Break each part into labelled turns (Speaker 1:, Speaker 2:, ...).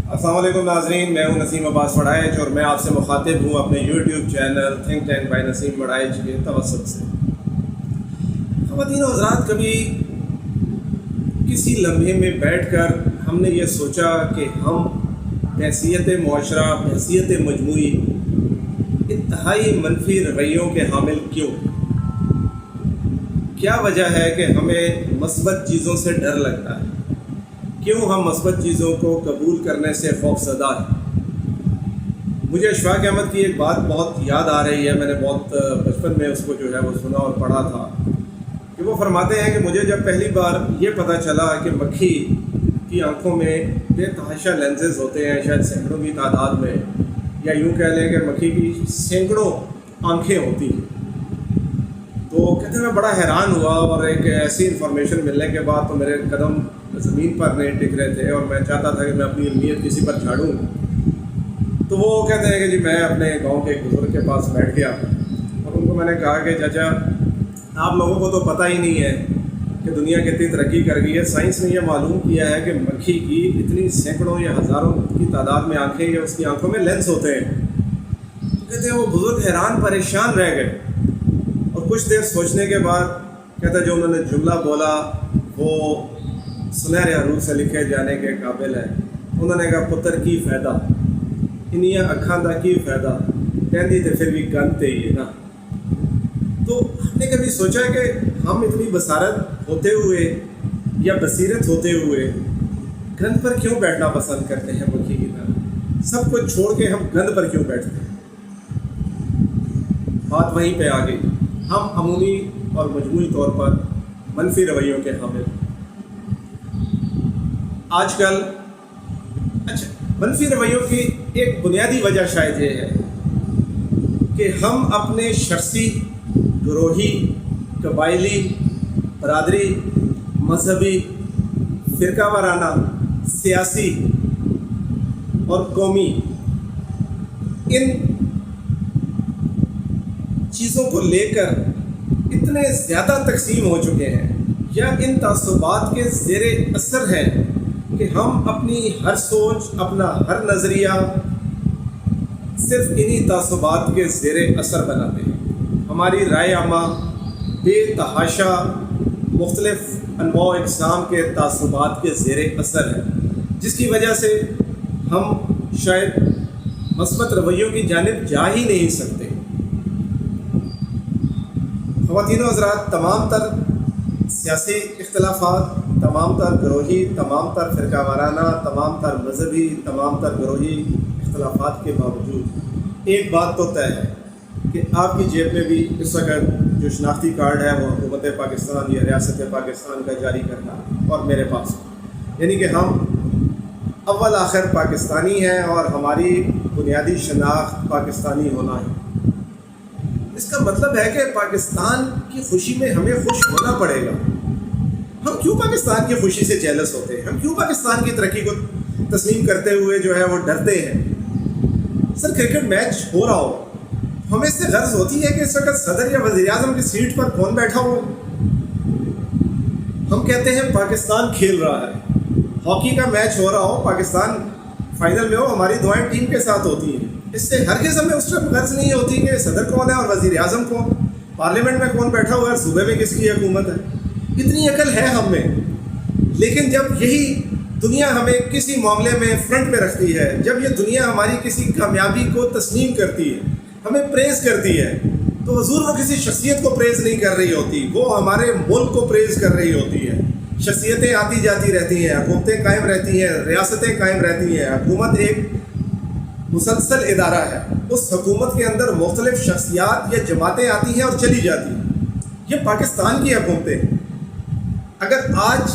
Speaker 1: السلام علیکم ناظرین، میں ہوں نسیم عباس وڑائچ اور میں آپ سے مخاطب ہوں اپنے YouTube channel think tank by Naseem Warraich کے توسط سے۔ خواتین و حضرات، کبھی کسی لمحے میں بیٹھ کر ہم نے یہ سوچا کہ ہم بحیثیت معاشرہ، بحیثیت مجموعی انتہائی منفی رویوں کے حامل کیوں؟ کیا وجہ ہے کہ ہمیں مثبت چیزوں سے ڈر لگتا ہے؟ کیوں ہم مثبت چیزوں کو قبول کرنے سے خوف زدہ ہیں؟ مجھے اشفاق احمد کی ایک بات بہت یاد آ رہی ہے، میں نے بہت بچپن میں اس کو جو ہے وہ سنا اور پڑھا تھا، کہ وہ فرماتے ہیں کہ مجھے جب پہلی بار یہ پتہ چلا کہ مکھی کی آنکھوں میں بے تحاشا لینزز ہوتے ہیں، شاید سینکڑوں کی تعداد میں، یا یوں کہہ لیں کہ مکھی کی سینکڑوں آنکھیں ہوتی ہیں، تو کہتے ہیں میں بڑا حیران ہوا، اور ایک ایسی انفارمیشن ملنے کے بعد تو میرے قدم زمین پر نہیں ٹک رہے تھے اور میں چاہتا تھا کہ میں اپنی علمیت کسی پر جھاڑوں۔ تو وہ کہتے ہیں کہ جی میں اپنے گاؤں کے ایک بزرگ کے پاس بیٹھ گیا اور ان کو میں نے کہا کہ چاچا، آپ لوگوں کو تو پتہ ہی نہیں ہے کہ دنیا کتنی ترقی کر گئی ہے، سائنس نے یہ معلوم کیا ہے کہ مکھی کی اتنی سینکڑوں یا ہزاروں کی تعداد میں آنکھیں یا اس کی آنکھوں میں لینس ہوتے ہیں۔ تو کہتے ہیں وہ بزرگ حیران پریشان رہ گئے، اور کچھ دیر سوچنے کے بعد کہتا ہے جو انہوں نے جملہ بولا وہ سنہرے حروف سے لکھے جانے کے قابل ہے۔ انہوں نے کہا پتر کی فائدہ انیا اکھاں دا کی فائدہ کہندی تے پھر بھی گنتے ہی ہے نا۔ تو ہم نے کبھی سوچا کہ ہم اتنی بصارت ہوتے ہوئے یا بصیرت ہوتے ہوئے گند پر کیوں بیٹھنا پسند کرتے ہیں؟ مکھی کی طرح سب کچھ چھوڑ کے ہم گند پر کیوں بیٹھتے ہیں؟ بات وہیں پہ آ گئی، ہم عمومی اور مجموعی طور پر منفی رویوں کے حامل۔ آج کل منفی رویوں کی ایک بنیادی وجہ شاید یہ ہے کہ ہم اپنے شخصی، گروہی، قبائلی، برادری، مذہبی، فرقہ وارانہ، سیاسی اور قومی ان چیزوں کو لے کر اتنے زیادہ تقسیم ہو چکے ہیں یا ان تعصبات کے زیر اثر ہیں کہ ہم اپنی ہر سوچ، اپنا ہر نظریہ صرف انہی تعصبات کے زیر اثر بناتے ہیں۔ ہماری رائے عامہ بے تحاشا مختلف انواع و اقسام کے تعصبات کے زیر اثر ہے، جس کی وجہ سے ہم شاید مثبت رویوں کی جانب جا ہی نہیں سکتے۔ خواتین و حضرات، تمام تر سیاسی اختلافات، تمام تر گروہی، تمام تر فرقہ وارانہ، تمام تر مذہبی، تمام تر گروہی اختلافات کے باوجود ایک بات تو طے ہے کہ آپ کی جیب میں بھی اس وقت جو شناختی کارڈ ہے وہ حکومت پاکستان یا ریاست پاکستان کا جاری کرنا، اور میرے پاس، یعنی کہ ہم اول آخر پاکستانی ہیں اور ہماری بنیادی شناخت پاکستانی ہونا ہے۔ اس کا مطلب ہے کہ پاکستان کی خوشی میں ہمیں خوش ہونا پڑے گا۔ ہم کیوں پاکستان کی خوشی سے جیلس ہوتے ہیں؟ ہم کیوں پاکستان کی ترقی کو تسلیم کرتے ہوئے جو ہے وہ ڈرتے ہیں؟ سر، کرکٹ میچ ہو رہا ہو، ہمیں اس سے غرض ہوتی ہے کہ اس وقت صدر یا وزیر اعظم کی سیٹ پر کون بیٹھا ہو؟ ہم کہتے ہیں پاکستان کھیل رہا ہے، ہاکی کا میچ ہو رہا ہو، پاکستان فائنل میں ہو، ہماری دعائیں ٹیم کے ساتھ ہوتی ہیں۔ اس سے ہرگز ہمیں اس وقت غرض نہیں ہوتی کہ صدر کون ہے اور وزیر اعظم کون، پارلیمنٹ میں کون بیٹھا ہوا ہے، صوبے میں کس کی حکومت ہے۔ اتنی عقل ہے ہم میں، لیکن جب یہی دنیا ہمیں کسی معاملے میں فرنٹ پہ رکھتی ہے، جب یہ دنیا ہماری کسی کامیابی کو تسلیم کرتی ہے، ہمیں پریز کرتی ہے، تو حضور وہ کسی شخصیت کو پریز نہیں کر رہی ہوتی، وہ ہمارے ملک کو پریز کر رہی ہوتی ہے۔ شخصیتیں آتی جاتی رہتی ہیں، حکومتیں قائم رہتی ہیں، ریاستیں قائم رہتی ہیں، حکومت ایک مسلسل ادارہ ہے، اس حکومت کے اندر مختلف شخصیات یا جماعتیں آتی ہیں اور چلی جاتی ہیں۔ یہ پاکستان کی حکومتیں، اگر آج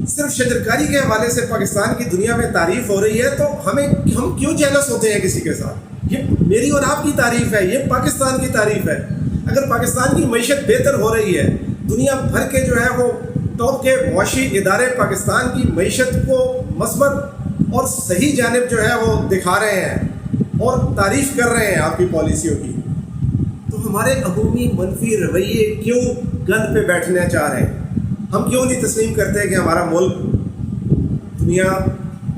Speaker 1: صرف شجرکاری کے حوالے سے پاکستان کی دنیا میں تعریف ہو رہی ہے تو ہم کیوں جیلس ہوتے ہیں کسی کے ساتھ؟ یہ میری اور آپ کی تعریف ہے، یہ پاکستان کی تعریف ہے۔ اگر پاکستان کی معیشت بہتر ہو رہی ہے، دنیا بھر کے جو ہے وہ ٹاپ کے معاشی ادارے پاکستان کی معیشت کو مثبت اور صحیح جانب جو ہے وہ دکھا رہے ہیں اور تعریف کر رہے ہیں آپ کی پالیسیوں کی، تو ہمارے عمومی منفی رویے کیوں گند پہ بیٹھنا چاہ رہے ہیں؟ ہم کیوں نہیں تسلیم کرتے کہ ہمارا ملک دنیا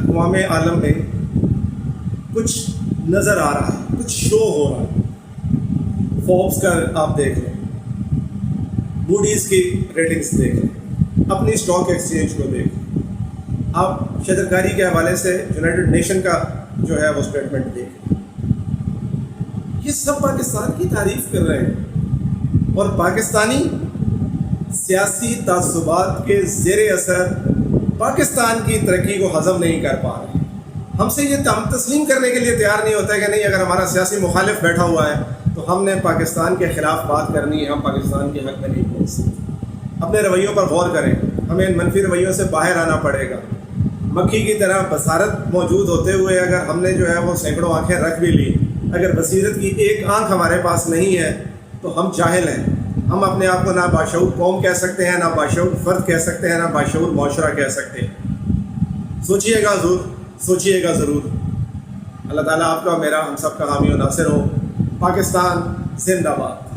Speaker 1: اقوام عالم میں کچھ نظر آ رہا ہے، کچھ شو ہو رہا ہے. فوربس کا آپ دیکھ لیں، موڈیز کی ریٹنگز دیکھ لیں، اپنی اسٹاک ایکسچینج کو دیکھ لیں، آپ شجرکاری کے حوالے سے یونائٹڈ نیشن کا جو ہے وہ اسٹیٹمنٹ دیکھ لیں. یہ سب پاکستان کی تعریف کر رہے ہیں اور پاکستانی سیاسی تعصبات کے زیر اثر پاکستان کی ترقی کو ہضم نہیں کر پا رہے. ہم سے یہ تسلیم کرنے کے لیے تیار نہیں ہوتا ہے کہ نہیں، اگر ہمارا سیاسی مخالف بیٹھا ہوا ہے تو ہم نے پاکستان کے خلاف بات کرنی ہے، ہم پاکستان کے حق میں نہیں بول سکتے. اپنے رویوں پر غور کریں، ہمیں ان منفی رویوں سے باہر آنا پڑے گا. مکھی کی طرح بصارت موجود ہوتے ہوئے اگر ہم نے جو ہے وہ سینکڑوں آنکھیں رکھ بھی لی، اگر بصیرت کی ایک آنکھ ہمارے پاس نہیں ہے تو ہم جاہل ہیں. ہم اپنے آپ کو نہ باشعور قوم کہہ سکتے ہیں، نہ باشعور فرد کہہ سکتے ہیں، نہ باشعور معاشرہ کہہ سکتے ہیں. سوچئے گا ضرور، سوچئے گا ضرور. اللہ تعالیٰ آپ کا، میرا، ہم سب کا حامی و ناصر ہو. پاکستان زندہ باد.